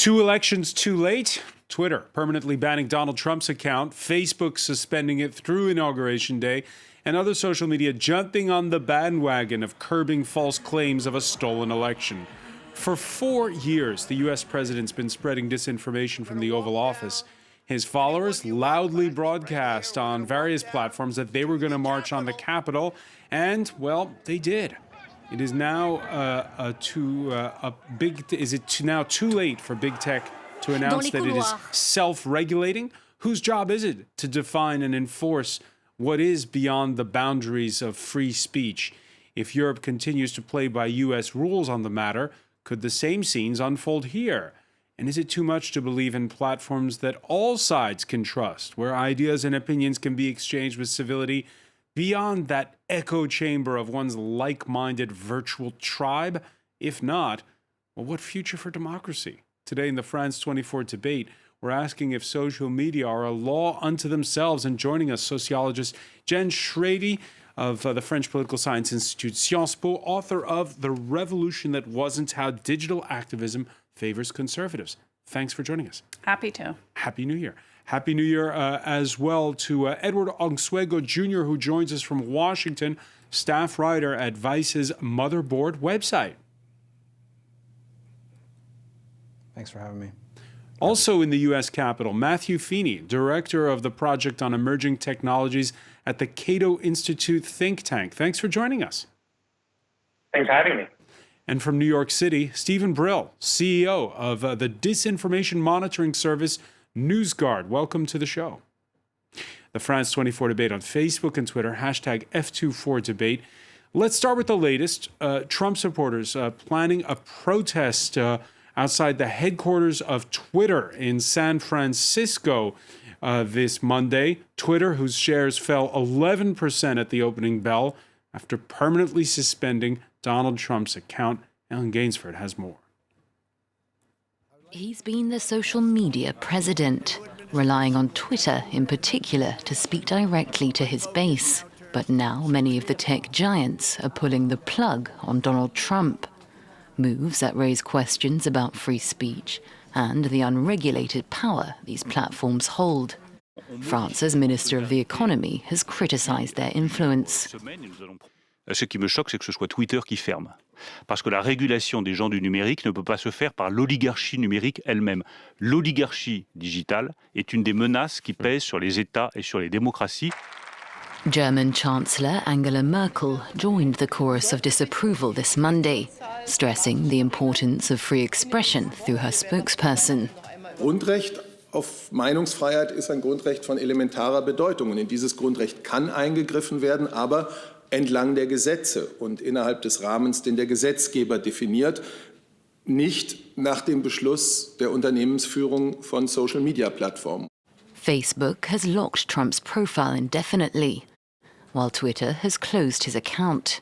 Two elections too late. Twitter permanently banning Donald Trump's account, Facebook suspending it through Inauguration Day, and other social media jumping on the bandwagon of curbing false claims of a stolen election. For 4 years, the U.S. president's been spreading disinformation from the Oval Office. His followers loudly broadcast on various platforms that they were going to march on the Capitol, and, well, they did. It is now now too late for big tech to announce that it is self-regulating? Whose job is it to define and enforce what is beyond the boundaries of free speech? If Europe continues to play by U.S. rules on the matter, could the same scenes unfold here? And is it too much to believe in platforms that all sides can trust, where ideas and opinions can be exchanged with civility beyond that echo chamber of one's like-minded virtual tribe? If not, well, what future for democracy? Today in the France 24 debate, we're asking if social media are a law unto themselves. And joining us, sociologist Jen Schrady of the French Political Science Institute, Sciences Po, author of The Revolution That Wasn't: How Digital Activism Favors Conservatives. Thanks for joining us. Happy to. Happy New Year. Happy New Year as well to Edward Onsuego Jr., who joins us from Washington, staff writer at Vice's Motherboard website. Thanks for having me. Also in the U.S. Capitol, Matthew Feeney, director of the Project on Emerging Technologies at the Cato Institute think tank. Thanks for joining us. Thanks for having me. And from New York City, Stephen Brill, CEO of the disinformation monitoring service NewsGuard. Welcome to the show. The France 24 debate on Facebook and Twitter, hashtag F24debate. Let's start with the latest. Trump supporters planning a protest outside the headquarters of Twitter in San Francisco this Monday. Twitter, whose shares fell 11% at the opening bell after permanently suspending Donald Trump's account. Ellen Gainsford has more. He's been the social media president, relying on Twitter in particular to speak directly to his base. But now many of the tech giants are pulling the plug on Donald Trump. Moves that raise questions about free speech and the unregulated power these platforms hold. France's Minister of the Economy has criticized their influence. Ce qui me choque, c'est que ce soit Twitter qui ferme. Parce que la régulation des gens du numérique ne peut pas se faire par l'oligarchie numérique elle-même. L'oligarchie digitale est une des menaces qui pèsent sur les États et sur les démocraties. German Chancellor Angela Merkel joined the chorus of disapproval this Monday, stressing the importance of free expression through her spokesperson. Grundrecht auf Meinungsfreiheit ist ein Grundrecht von elementarer Bedeutung. Und in dieses Grundrecht kann eingegriffen werden, aber entlang der Gesetze und innerhalb des Rahmens, den der Gesetzgeber definiert, nicht nach dem Beschluss der Unternehmensführung von Social-Media-Plattformen. Facebook has locked Trump's profile indefinitely, while Twitter has closed his account.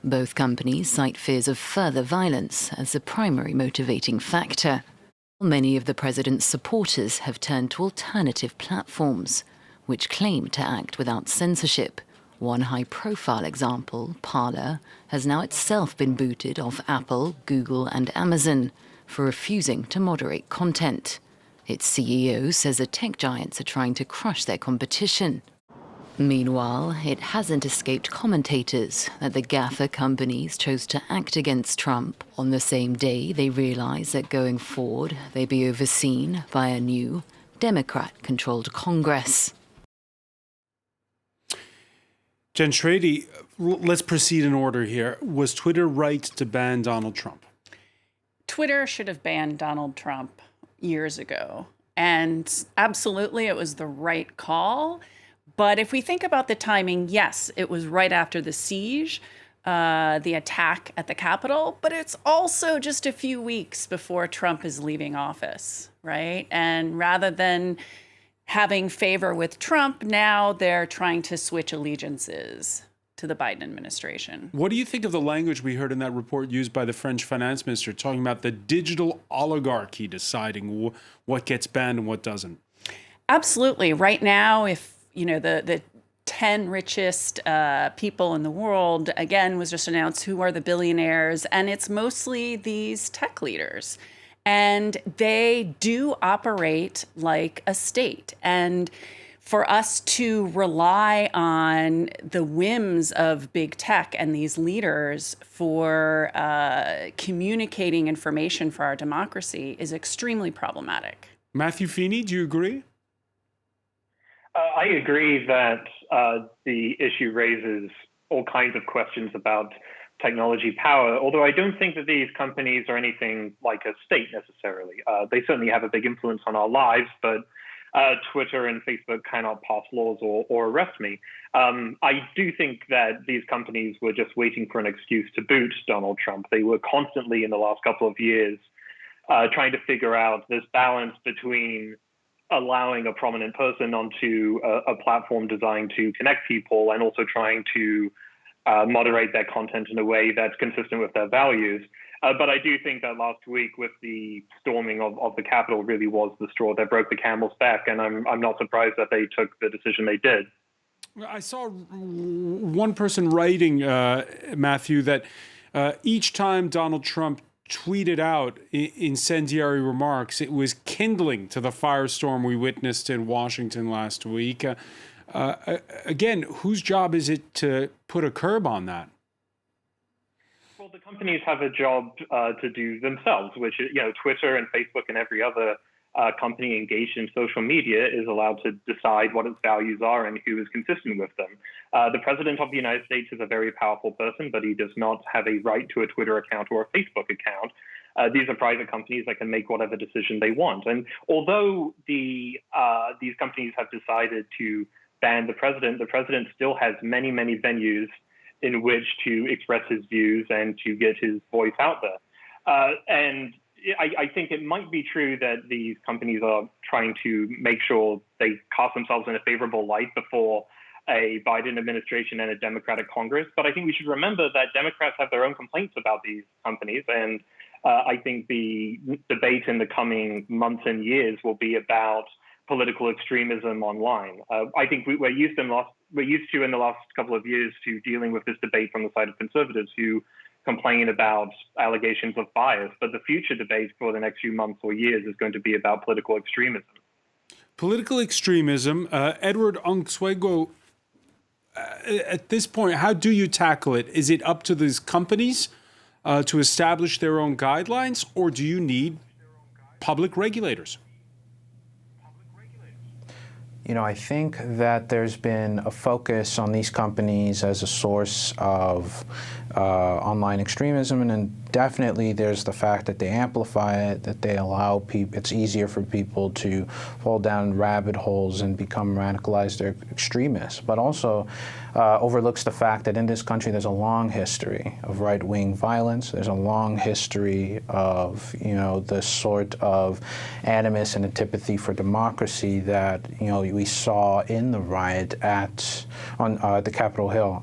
Both companies cite fears of further violence as the primary motivating factor. Many of the president's supporters have turned to alternative platforms, which claim to act without censorship. One high-profile example, Parler, has now itself been booted off Apple, Google, and Amazon for refusing to moderate content. Its CEO says the tech giants are trying to crush their competition. Meanwhile, it hasn't escaped commentators that the GAFA companies chose to act against Trump on the same day they realize that going forward, they be overseen by a new Democrat-controlled Congress. Jen Schrady, let's proceed in order here. Was Twitter right to ban Donald Trump? Twitter should have banned Donald Trump years ago. And absolutely, it was the right call. But if we think about the timing, yes, it was right after the siege, the attack at the Capitol, but it's also just a few weeks before Trump is leaving office, right? And rather than having favor with Trump, now they're trying to switch allegiances to the Biden administration. What do you think of the language we heard in that report used by the French finance minister, talking about the digital oligarchy deciding what gets banned and what doesn't? Absolutely. Right now, if the 10 richest people in the world, again, was just announced who are the billionaires, and it's mostly these tech leaders. And they do operate like a state. And for us to rely on the whims of big tech and these leaders for communicating information for our democracy is extremely problematic. Matthew Feeney, do you agree? I agree that the issue raises all kinds of questions about technology power, although I don't think that these companies are anything like a state necessarily. They certainly have a big influence on our lives, but Twitter and Facebook cannot pass laws or arrest me. I do think that these companies were just waiting for an excuse to boot Donald Trump. They were constantly in the last couple of years trying to figure out this balance between allowing a prominent person onto a platform designed to connect people and also trying to moderate their content in a way that's consistent with their values. But I do think that last week with the storming of the Capitol really was the straw that broke the camel's back, and I'm not surprised that they took the decision they did. I saw one person writing, Matthew, that each time Donald Trump tweeted out incendiary remarks, it was kindling to the firestorm we witnessed in Washington last week. Again, whose job is it to put a curb on that? Well, the companies have a job to do themselves, which is, Twitter and Facebook and every other company engaged in social media is allowed to decide what its values are and who is consistent with them. The president of the United States is a very powerful person, but he does not have a right to a Twitter account or a Facebook account. These are private companies that can make whatever decision they want. And although these companies have decided to ban the president still has many, many venues in which to express his views and to get his voice out there. And I think it might be true that these companies are trying to make sure they cast themselves in a favorable light before a Biden administration and a Democratic Congress. But I think we should remember that Democrats have their own complaints about these companies. And I think the debate in the coming months and years will be about political extremism online. I think we're used to in the last couple of years to dealing with this debate from the side of conservatives who complain about allegations of bias. But the future debate for the next few months or years is going to be about political extremism. Political extremism. Edward Onsuego, at this point, how do you tackle it? Is it up to these companies to establish their own guidelines, or do you need public regulators? I think that there's been a focus on these companies as a source of online extremism, and then definitely there's the fact that they amplify it, that they allow people, it's easier for people to fall down rabbit holes and become radicalized extremists, but also overlooks the fact that in this country there's a long history of right-wing violence. There's a long history of, the sort of animus and antipathy for democracy that, we saw in the riot on the Capitol Hill.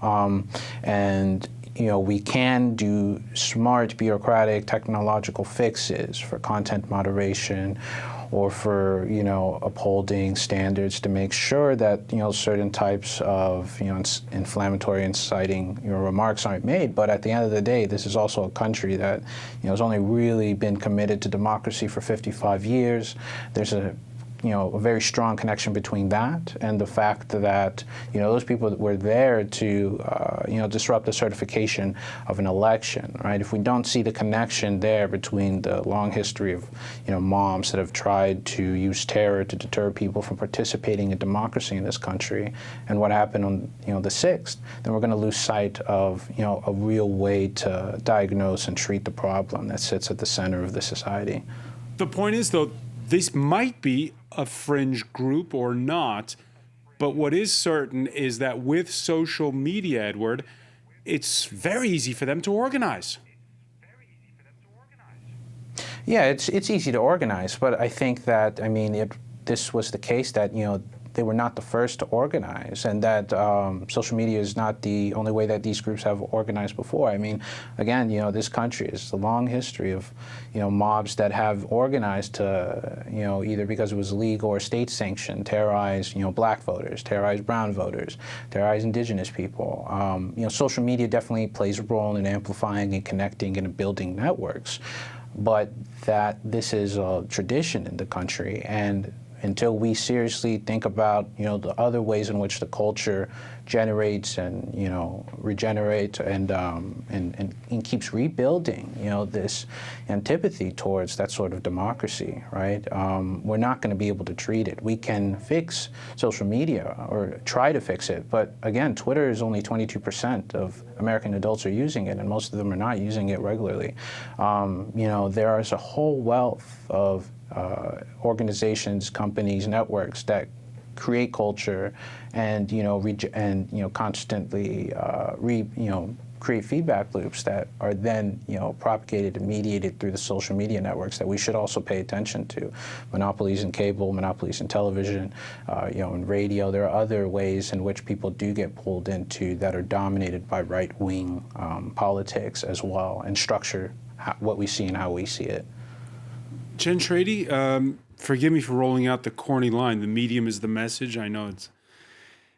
And we can do smart bureaucratic technological fixes for content moderation or for, upholding standards to make sure that, certain types of, inflammatory, inciting, remarks aren't made. But at the end of the day, this is also a country that, has only really been committed to democracy for 55 years. There's a very strong connection between that and the fact that, those people were there to, disrupt the certification of an election, right? If we don't see the connection there between the long history of, mobs that have tried to use terror to deter people from participating in democracy in this country and what happened on, the 6th, then we're going to lose sight of, a real way to diagnose and treat the problem that sits at the center of the society. The point is, though, this might be a fringe group or not, but what is certain is that with social media, Edward, it's very easy for them to organize. Yeah, it's easy to organize, but I think that, this was the case that, they were not the first to organize, and that social media is not the only way that these groups have organized before. Again, this country is a long history of, mobs that have organized to, either because it was legal or state sanctioned, terrorize, black voters, terrorize brown voters, terrorize indigenous people. Social media definitely plays a role in amplifying and connecting and building networks. but that this is a tradition in the country. And until we seriously think about, the other ways in which the culture generates and, regenerates and keeps rebuilding, this antipathy towards that sort of democracy, right? We're not going to be able to treat it. We can fix social media or try to fix it, but again, Twitter is only 22% of American adults are using it, and most of them are not using it regularly. There is a whole wealth of organizations, companies, networks that create culture and constantly create feedback loops that are then propagated and mediated through the social media networks that we should also pay attention to. Monopolies in cable, monopolies in television, in radio. There are other ways in which people do get pulled into that are dominated by right-wing politics as well, and structure what we see and how we see it. Jen Trady, forgive me for rolling out the corny line. The medium is the message. I know it's,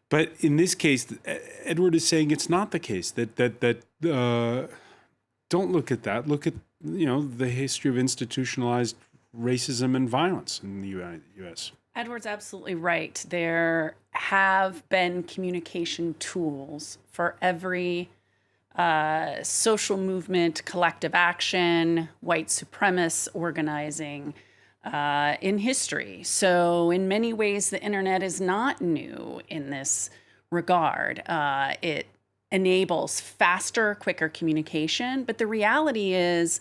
but in this case, Edward is saying it's not the case. That don't look at that. Look at the history of institutionalized racism and violence in the U.S. Edward's absolutely right. There have been communication tools for every social movement, collective action, white supremacist organizing in history. So in many ways, the internet is not new in this regard. It enables faster, quicker communication, but the reality is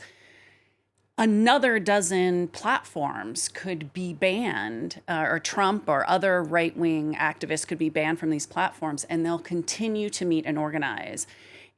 another dozen platforms could be banned, or Trump or other right-wing activists could be banned from these platforms, and they'll continue to meet and organize.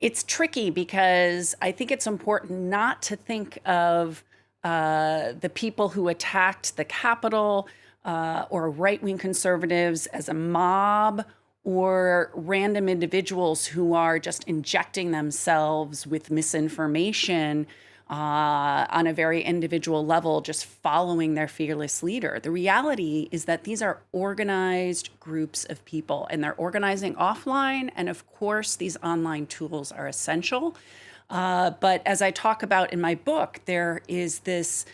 It's tricky because I think it's important not to think of the people who attacked the Capitol or right-wing conservatives as a mob or random individuals who are just injecting themselves with misinformation on a very individual level, just following their fearless leader. The reality is that these are organized groups of people, and they're organizing offline. And of course, these online tools are essential. But as I talk about in my book, there is this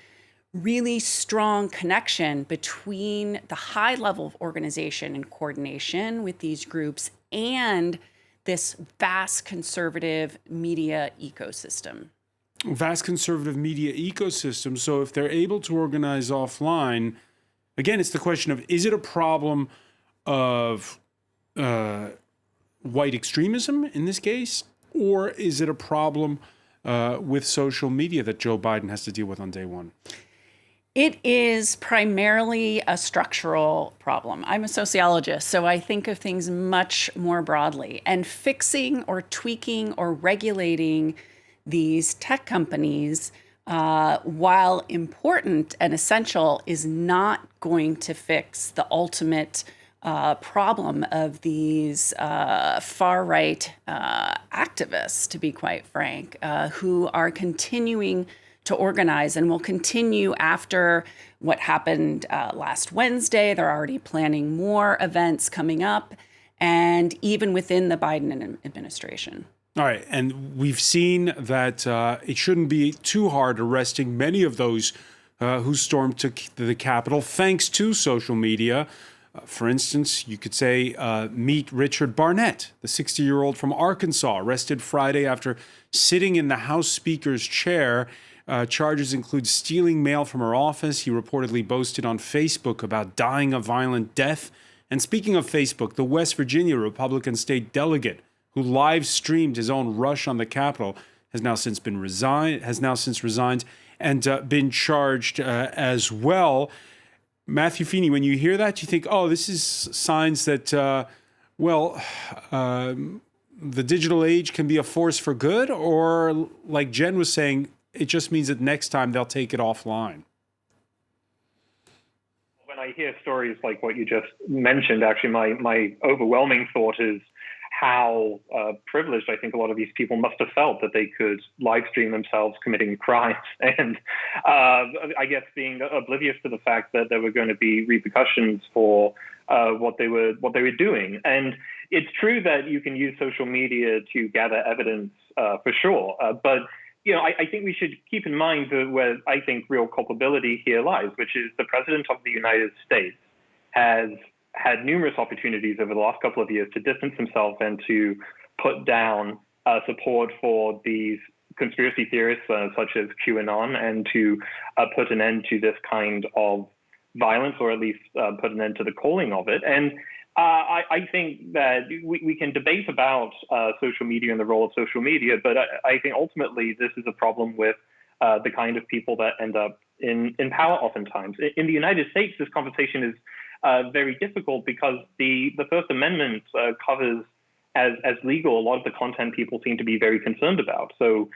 really strong connection between the high level of organization and coordination with these groups and this vast conservative media ecosystem. Vast conservative media ecosystem. So if they're able to organize offline, again, it's the question of, is it a problem of white extremism in this case, or is it a problem with social media that Joe Biden has to deal with on day one? It is primarily a structural problem. I'm a sociologist, so I think of things much more broadly. And fixing or tweaking or regulating these tech companies, while important and essential, is not going to fix the ultimate problem of these far-right activists, to be quite frank, who are continuing to organize and will continue after what happened last Wednesday. They're already planning more events coming up, and even within the Biden administration. All right, and we've seen that it shouldn't be too hard arresting many of those who stormed to the Capitol, thanks to social media. For instance, you could say, meet Richard Barnett, the 60-year-old from Arkansas, arrested Friday after sitting in the House Speaker's chair. Charges include stealing mail from her office. He reportedly boasted on Facebook about dying a violent death. And speaking of Facebook, the West Virginia Republican state delegate who live streamed his own rush on the Capitol has now since resigned and been charged as well. Matthew Feeney, when you hear that, you think, oh, this is signs that, the digital age can be a force for good, or like Jen was saying, it just means that next time they'll take it offline. When I hear stories like what you just mentioned, actually, my overwhelming thought is how privileged I think a lot of these people must have felt that they could live stream themselves committing crimes, and I guess being oblivious to the fact that there were going to be repercussions for what they were doing. And it's true that you can use social media to gather evidence for sure, but I think we should keep in mind where I think real culpability here lies, which is the President of the United States has had numerous opportunities over the last couple of years to distance himself and to put down support for these conspiracy theorists such as QAnon and to put an end to this kind of violence, or at least put an end to the calling of it. And I think that we can debate about social media and the role of social media, but I think ultimately this is a problem with the kind of people that end up in power oftentimes. In the United States, this conversation is very difficult because the First Amendment covers as legal a lot of the content people seem to be very concerned about. So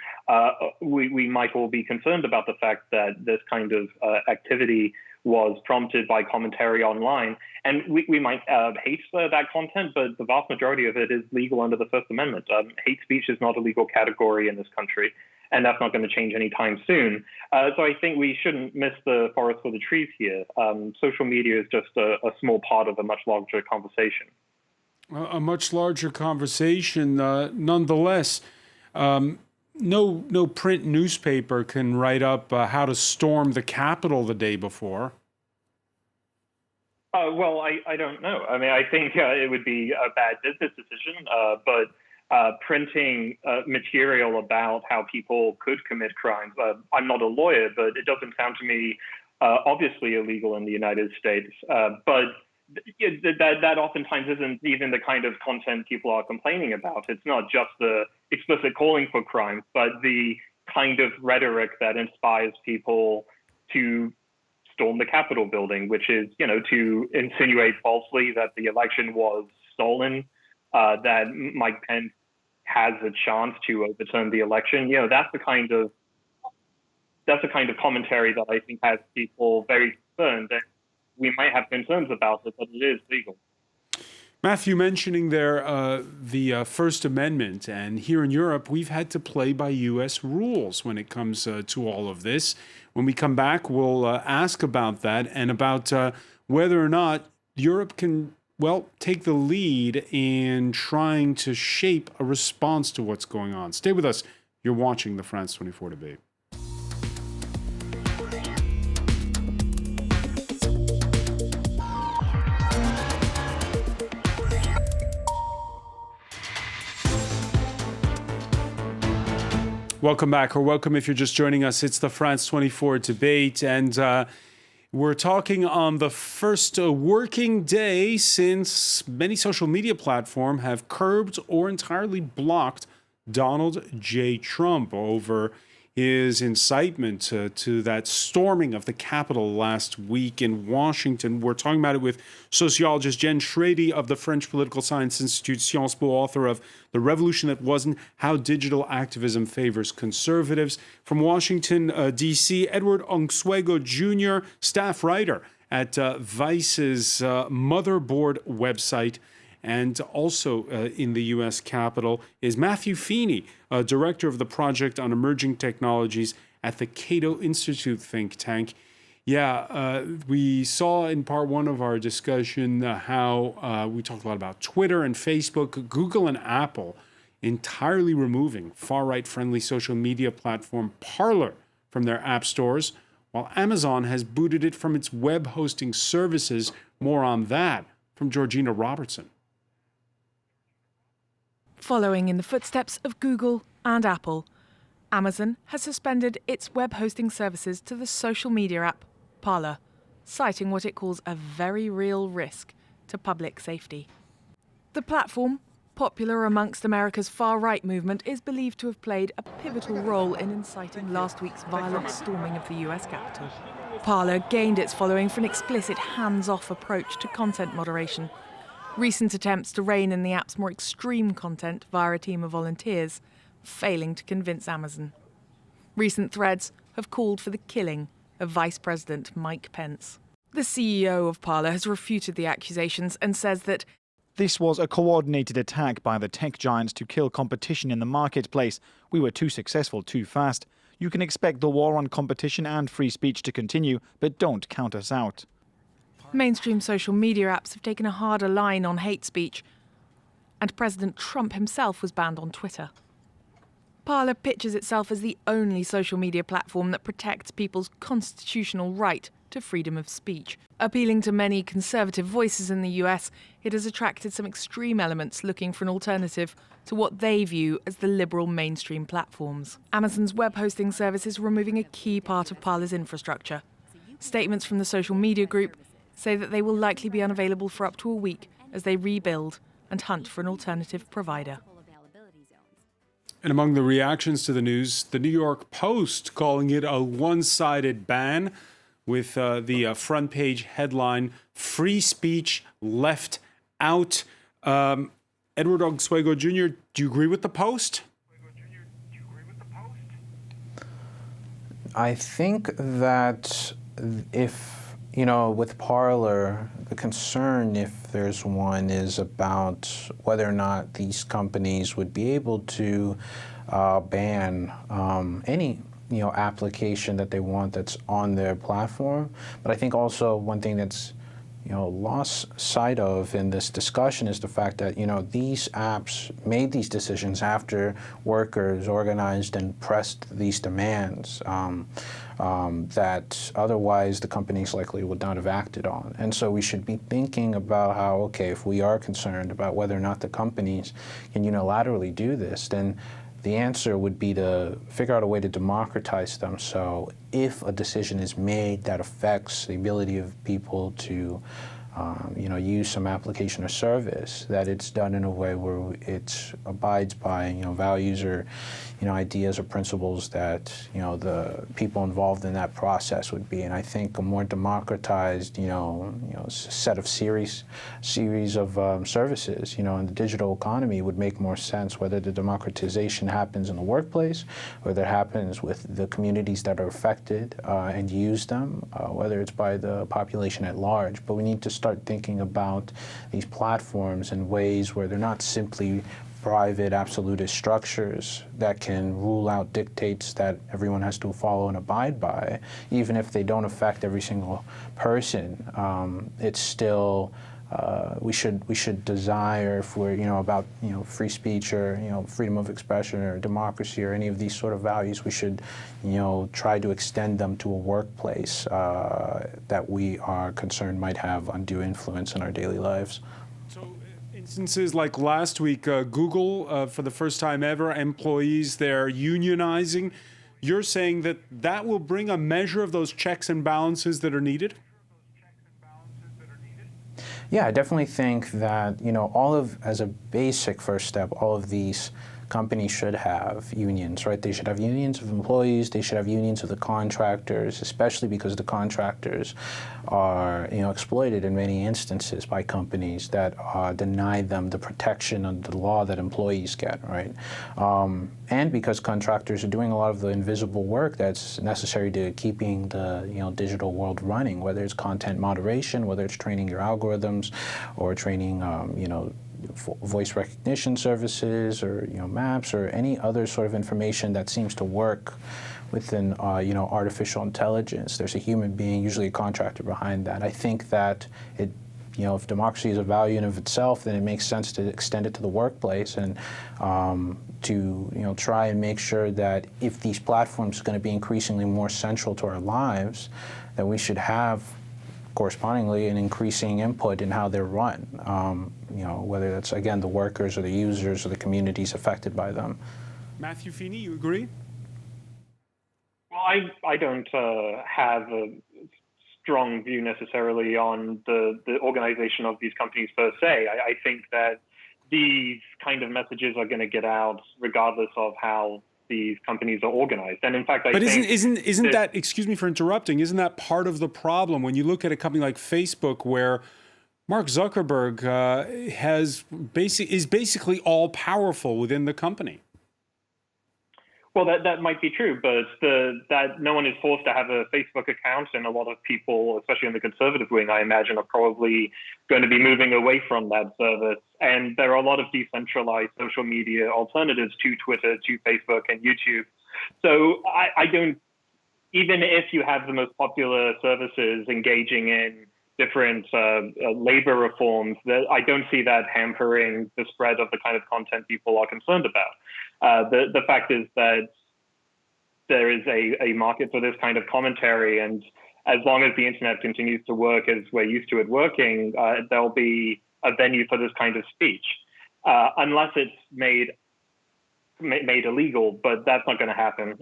we might all be concerned about the fact that this kind of activity was prompted by commentary online. And we might hate that content, but the vast majority of it is legal under the First Amendment. Hate speech is not a legal category in this country, and that's not going to change anytime soon. So I think we shouldn't miss the forest for the trees here. Social media is just a small part of a much larger conversation. A much larger conversation, nonetheless. No print newspaper can write up how to storm the Capitol the day before. Well, I don't know. I mean, I think it would be a bad business decision, but printing material about how people could commit crimes. I'm not a lawyer, but it doesn't sound to me obviously illegal in the United States. But that oftentimes isn't even the kind of content people are complaining about. It's not just the explicit calling for crime, but the kind of rhetoric that inspires people to storm the Capitol building, which is, to insinuate falsely that the election was stolen, that Mike Pence has a chance to overturn the election. That's the kind of commentary that I think has people very concerned. We might have concerns about it, but it is legal. Matthew, mentioning there the First Amendment, and here in Europe, we've had to play by U.S. rules when it comes to all of this. When we come back, we'll ask about that and about whether or not Europe can, take the lead in trying to shape a response to what's going on. Stay with us. You're watching the France 24 debate. Welcome back, or welcome if you're just joining us. It's the France 24 debate, and we're talking on the first working day since many social media platforms have curbed or entirely blocked Donald J. Trump over his incitement to that storming of the Capitol last week in Washington. We're talking about it with sociologist Jen Schrady of the French Political Science Institute, Sciences Po, author of The Revolution That Wasn't, How Digital Activism Favors Conservatives. From Washington, D.C., Edward Onsuego Jr., staff writer at Vice's Motherboard website. And also in the U.S. Capitol is Matthew Feeney, director of the Project on Emerging Technologies at the Cato Institute think tank. We saw in part one of our discussion how we talked a lot about Twitter and Facebook, Google and Apple entirely removing far-right friendly social media platform Parler from their app stores, while Amazon has booted it from its web hosting services. More on that from Georgina Robertson. Following in the footsteps of Google and Apple, Amazon has suspended its web hosting services to the social media app Parler, citing what it calls a very real risk to public safety. The platform, popular amongst America's far-right movement, is believed to have played a pivotal role in inciting last week's violent storming of the US Capitol. Parler gained its following for an explicit hands-off approach to content moderation. Recent attempts to rein in the app's more extreme content via a team of volunteers, failing to convince Amazon. Recent threads have called for the killing of Vice President Mike Pence. The CEO of Parler has refuted the accusations and says that this was a coordinated attack by the tech giants to kill competition in the marketplace. We were too successful too fast. You can expect the war on competition and free speech to continue, but don't count us out. Mainstream social media apps have taken a harder line on hate speech, and President Trump himself was banned on Twitter. Parler pitches itself as the only social media platform that protects people's constitutional right to freedom of speech. Appealing to many conservative voices in the US, it has attracted some extreme elements looking for an alternative to what they view as the liberal mainstream platforms. Amazon's web hosting service is removing a key part of Parler's infrastructure. Statements from the social media group say that they will likely be unavailable for up to a week as they rebuild and hunt for an alternative provider. And among the reactions to the news, the New York Post calling it a one-sided ban, with the front page headline, "Free Speech Left Out." Edward Osuego Jr., do you agree with the Post? I think that if, with Parler, the concern, if there's one, is about whether or not these companies would be able to ban any application that they want that's on their platform. But I think also one thing that's lost sight of in this discussion is the fact that these apps made these decisions after workers organized and pressed these demands that otherwise the companies likely would not have acted on. And so we should be thinking about how, okay, if we are concerned about whether or not the companies can unilaterally do this, then the answer would be to figure out a way to democratize them. So if a decision is made that affects the ability of people to use some application or service, that it's done in a way where it abides by values or ideas or principles that the people involved in that process would be. And I think a more democratized set of series of services in the digital economy would make more sense, whether the democratization happens in the workplace, whether it happens with the communities that are affected and use them, whether it's by the population at large. But we need to start thinking about these platforms in ways where they're not simply private absolutist structures that can rule out dictates that everyone has to follow and abide by, even if they don't affect every single person. It's still we should desire, if we're about free speech or freedom of expression or democracy or any of these sort of values, we should try to extend them to a workplace that we are concerned might have undue influence in our daily lives. Instances like last week, Google, for the first time ever, employees there unionizing. You're saying that that will bring a measure of those checks and balances that are needed? Yeah, I definitely think that, as a basic first step, all of these companies should have unions, right? They should have unions of employees, they should have unions of the contractors, especially because the contractors are, exploited in many instances by companies that deny them the protection under the law that employees get, right? And because contractors are doing a lot of the invisible work that's necessary to keeping the, digital world running, whether it's content moderation, whether it's training your algorithms or training, voice recognition services or maps or any other sort of information that seems to work within artificial intelligence. There's a human being, usually a contractor, behind that. I think that if democracy is a value in of itself, then it makes sense to extend it to the workplace and to try and make sure that if these platforms are going to be increasingly more central to our lives, that we should have correspondingly an increasing input in how they're run, whether that's, again, the workers or the users or the communities affected by them. Matthew Feeney, you agree? Well, I don't have a strong view necessarily on the organization of these companies per se. I think that these kind of messages are going to get out regardless of how these companies are organized. And in fact, I think isn't that, excuse me for interrupting, isn't that part of the problem when you look at a company like Facebook, where Mark Zuckerberg is basically all powerful within the company? Well, that might be true, but that no one is forced to have a Facebook account, and a lot of people, especially in the conservative wing, I imagine, are probably going to be moving away from that service. And there are a lot of decentralized social media alternatives to Twitter, to Facebook, and YouTube. So I don't, even if you have the most popular services engaging in different labor reforms, I don't see that hampering the spread of the kind of content people are concerned about. The fact is that there is a market for this kind of commentary, and as long as the internet continues to work as we're used to it working, there'll be a venue for this kind of speech, unless it's made illegal, but that's not going to happen.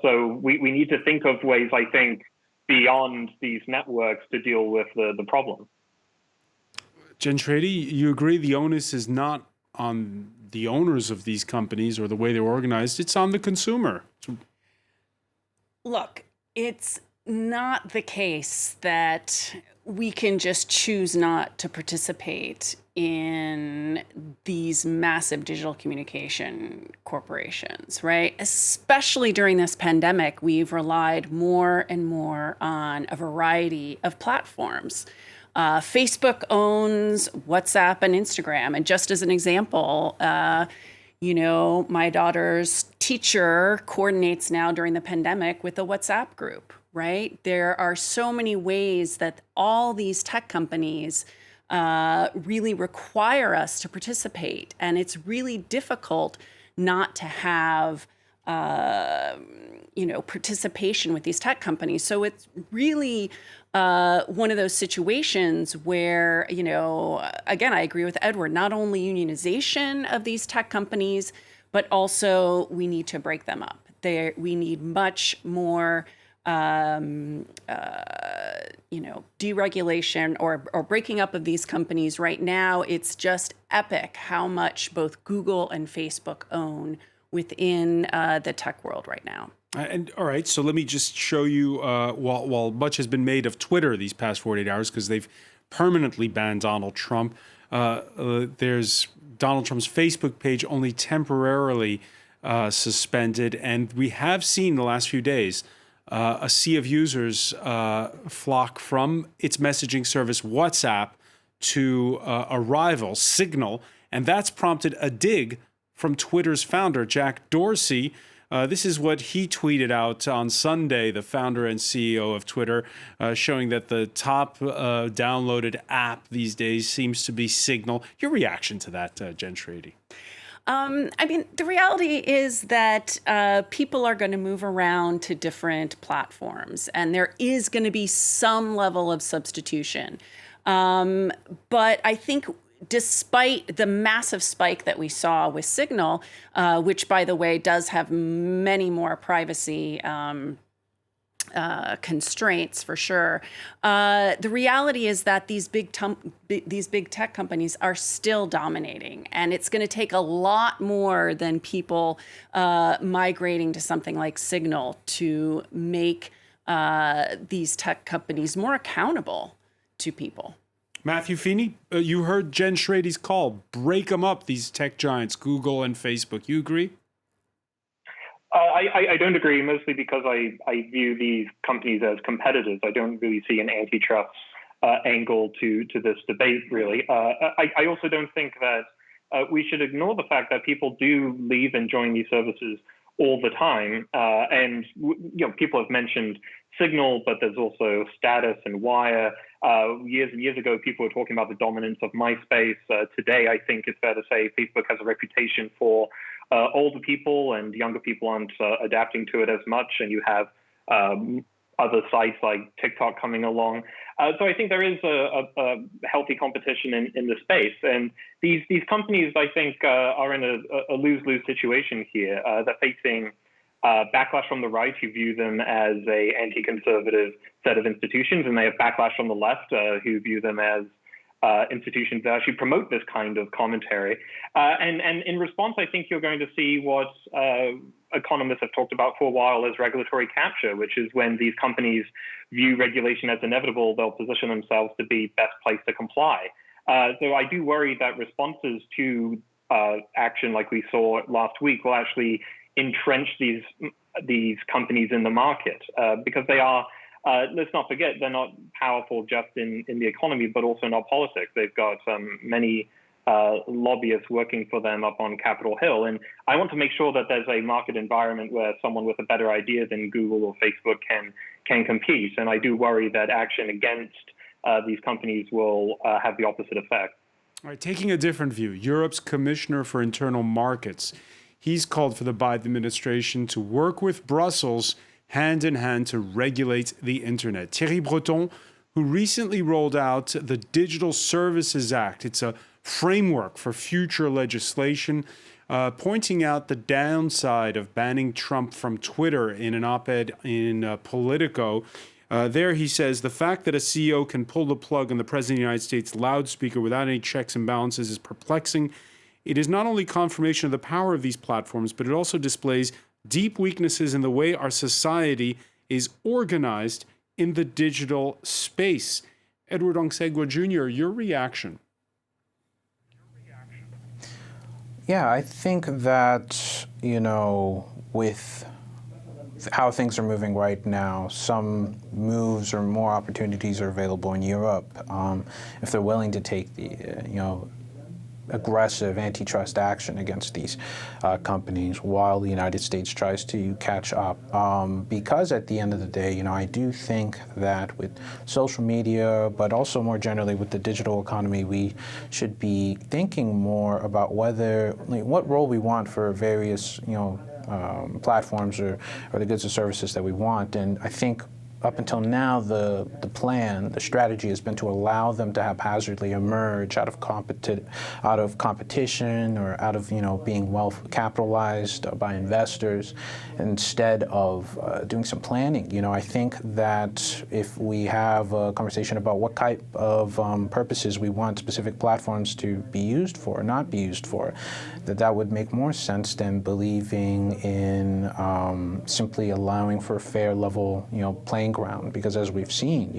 So we need to think of ways, I think, beyond these networks to deal with the problem. Jen Trady, you agree the onus is not on the owners of these companies or the way they're organized, it's on the consumer. Look, it's not the case that we can just choose not to participate in these massive digital communication corporations, right? Especially during this pandemic, we've relied more and more on a variety of platforms. Facebook owns WhatsApp and Instagram. And just as an example, my daughter's teacher coordinates now during the pandemic with a WhatsApp group, right? There are so many ways that all these tech companies really require us to participate. And it's really difficult not to have participation with these tech companies. So it's really one of those situations where, again, I agree with Edward, not only unionization of these tech companies, but also we need to break them up. We need much more, deregulation or breaking up of these companies. Right now, it's just epic how much both Google and Facebook own within the tech world right now. And all right, so let me just show you, while much has been made of Twitter these past 48 hours because they've permanently banned Donald Trump, there's Donald Trump's Facebook page only temporarily suspended. And we have seen the last few days a sea of users flock from its messaging service WhatsApp to a rival, Signal, and that's prompted a dig from Twitter's founder, Jack Dorsey. This is what he tweeted out on Sunday, the founder and CEO of Twitter, showing that the top downloaded app these days seems to be Signal. Your reaction to that, Jen Trady? The reality is that people are going to move around to different platforms, and there is going to be some level of substitution. But I think despite the massive spike that we saw with Signal, which, by the way, does have many more privacy constraints for sure, the reality is that these big tech companies are still dominating, and it's going to take a lot more than people migrating to something like Signal to make these tech companies more accountable to people. Matthew Feeney, you heard Jen Trady's call. Break them up, these tech giants, Google and Facebook. You agree? I don't agree, mostly because I view these companies as competitors. I don't really see an antitrust angle to this debate, really. I also don't think that we should ignore the fact that people do leave and join these services all the time. And people have mentioned Signal, but there's also Status and Wire. Years and years ago, people were talking about the dominance of MySpace. Today, I think it's fair to say Facebook has a reputation for older people, and younger people aren't adapting to it as much. And you have other sites like TikTok coming along. So I think there is a healthy competition in the space. And these companies, I think, are in a lose-lose situation here. They're facing backlash from the right, who view them as a anti-conservative set of institutions, and they have backlash from the left, who view them as institutions that actually promote this kind of commentary. And in response, I think you're going to see what economists have talked about for a while as regulatory capture, which is when these companies view regulation as inevitable, they'll position themselves to be best placed to comply. So I do worry that responses to action like we saw last week will actually entrench these companies in the market, because they are, let's not forget, they're not powerful just in the economy, but also in our politics. They've got many lobbyists working for them up on Capitol Hill. And I want to make sure that there's a market environment where someone with a better idea than Google or Facebook can compete. And I do worry that action against these companies will have the opposite effect. All right, taking a different view, Europe's Commissioner for Internal Markets, He's called for the Biden administration to work with Brussels hand in hand to regulate the internet. Thierry Breton, who recently rolled out the Digital Services Act. It's a framework for future legislation, pointing out the downside of banning Trump from Twitter in an op-ed in Politico. There he says, the fact that a CEO can pull the plug on the President of the United States loudspeaker without any checks and balances is perplexing. It is not only confirmation of the power of these platforms, but it also displays deep weaknesses in the way our society is organized in the digital space. Edward Onsegwa Jr., your reaction? Yeah, I think that, with how things are moving right now, some moves or more opportunities are available in Europe if they're willing to take the, aggressive antitrust action against these companies while the United States tries to catch up. Because at the end of the day, I do think that with social media, but also more generally with the digital economy, we should be thinking more about what role we want for various, platforms or the goods and services that we want. And I think up until now, the strategy has been to allow them to haphazardly emerge out of competition or out of being well capitalized by investors, instead of doing some planning. I think that if we have a conversation about what type of purposes we want specific platforms to be used for or not be used for, that would make more sense than believing in simply allowing for a fair level playing ground, because as we've seen,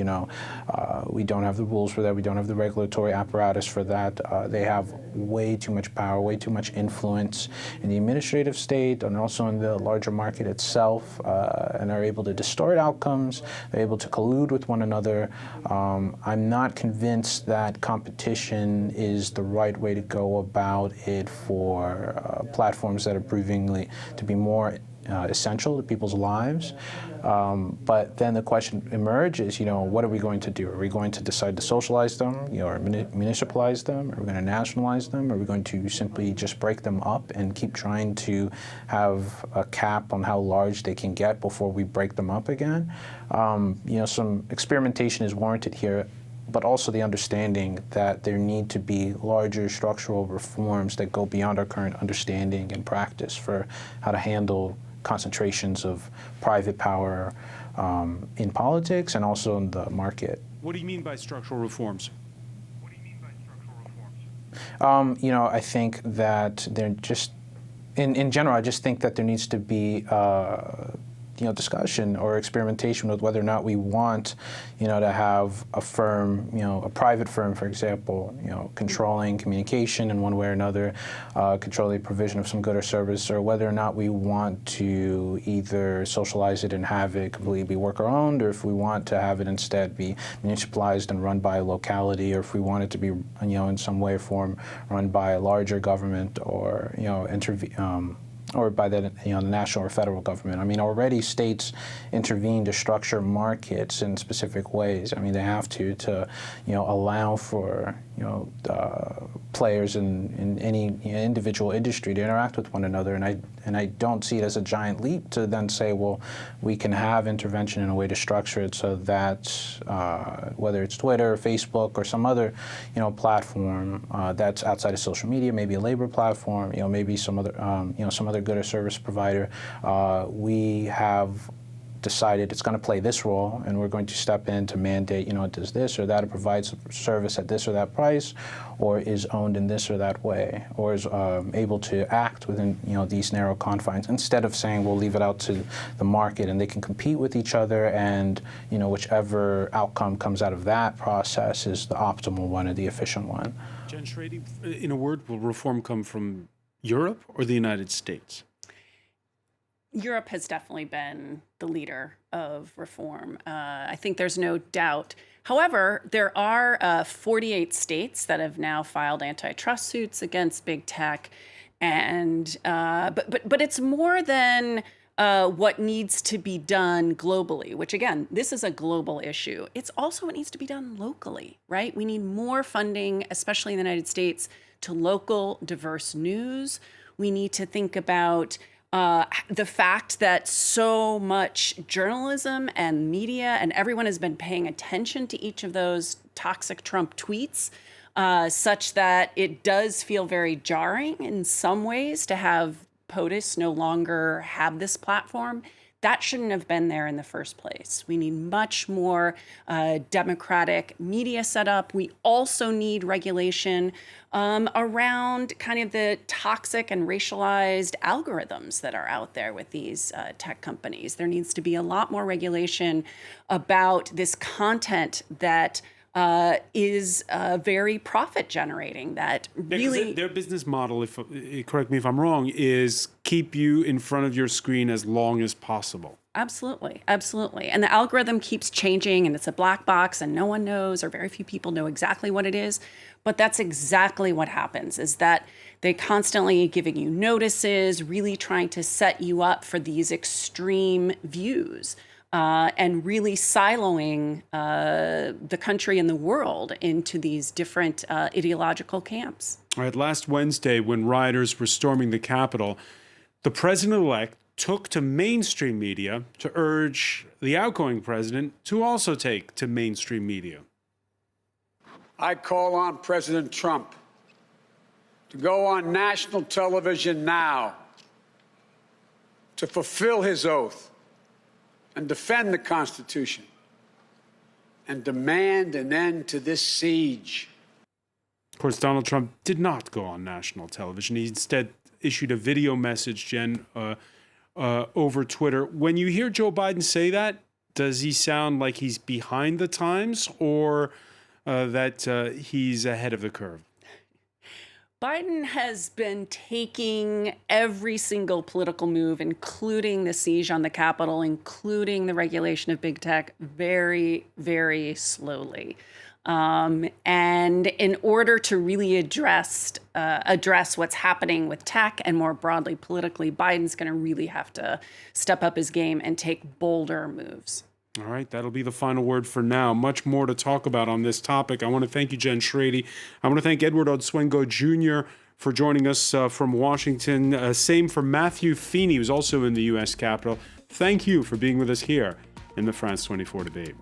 we don't have the rules for that, we don't have the regulatory apparatus for that. They have way too much power, way too much influence in the administrative state and also in the larger market itself, and are able to distort outcomes. They're able to collude with one another. I'm not convinced that competition is the right way to go about it for platforms that are proving to be more essential to people's lives. But then the question emerges, what are we going to do? Are we going to decide to socialize them, or municipalize them? Are we going to nationalize them? Are we going to simply just break them up and keep trying to have a cap on how large they can get before we break them up again? Some experimentation is warranted here, but also the understanding that there need to be larger structural reforms that go beyond our current understanding and practice for how to handle concentrations of private power in politics and also in the market. What do you mean by structural reforms? I think that they're just, in general, I just think that there needs to be discussion or experimentation with whether or not we want, to have a firm, a private firm, for example, controlling communication in one way or another, controlling the provision of some good or service, or whether or not we want to either socialize it and have it completely be worker-owned, or if we want to have it instead be municipalized and run by a locality, or if we want it to be, in some way or form run by a larger government, or, or by the the national or federal government. I mean, already states intervene to structure markets in specific ways. I mean, they have to allow for players in any individual industry to interact with one another. And I don't see it as a giant leap to then say, well, we can have intervention in a way to structure it so that whether it's Twitter, or Facebook, or some other platform that's outside of social media, maybe a labor platform, maybe some other good or service provider, we have decided it's going to play this role, and we're going to step in to mandate, it does this or that, it provides a service at this or that price, or is owned in this or that way, or is able to act within, these narrow confines, instead of saying we'll leave it out to the market and they can compete with each other, and, whichever outcome comes out of that process is the optimal one or the efficient one. Jen Schrady, in a word, will reform come from Europe or the United States? Europe has definitely been the leader of reform. I think there's no doubt. However, there are 48 states that have now filed antitrust suits against big tech, and but it's more than what needs to be done globally. Which again, this is a global issue. It's also what needs to be done locally, right? We need more funding, especially in the United States, to local diverse news. We need to think about the fact that so much journalism and media and everyone has been paying attention to each of those toxic Trump tweets, such that it does feel very jarring in some ways to have POTUS no longer have this platform. That shouldn't have been there in the first place. We need much more democratic media setup. We also need regulation around kind of the toxic and racialized algorithms that are out there with these tech companies. There needs to be a lot more regulation about this content that is very profit generating, that really... Their business model, if correct me if I'm wrong, is keep you in front of your screen as long as possible. Absolutely, absolutely. And the algorithm keeps changing, and it's a black box, and no one knows, or very few people know exactly what it is. But that's exactly what happens, is that they constantly giving you notices, really trying to set you up for these extreme views. And really siloing the country and the world into these different ideological camps. All right, last Wednesday, when rioters were storming the Capitol, the president-elect took to mainstream media to urge the outgoing president to also take to mainstream media. I call on President Trump to go on national television now to fulfill his oath and defend the Constitution and demand an end to this siege. Of course, Donald Trump did not go on national television. He instead issued a video message, Jen, over Twitter. When you hear Joe Biden say that, does he sound like he's behind the times or that he's ahead of the curve? Biden has been taking every single political move, including the siege on the Capitol, including the regulation of big tech, very, very slowly. And in order to really address what's happening with tech and more broadly politically, Biden's going to really have to step up his game and take bolder moves. All right, that'll be the final word for now. Much more to talk about on this topic. I want to thank you, Jen Schrady. I want to thank Edward Odswengo Jr. for joining us from Washington. Same for Matthew Feeney, who's also in the U.S. Capitol. Thank you for being with us here in the France 24 debate.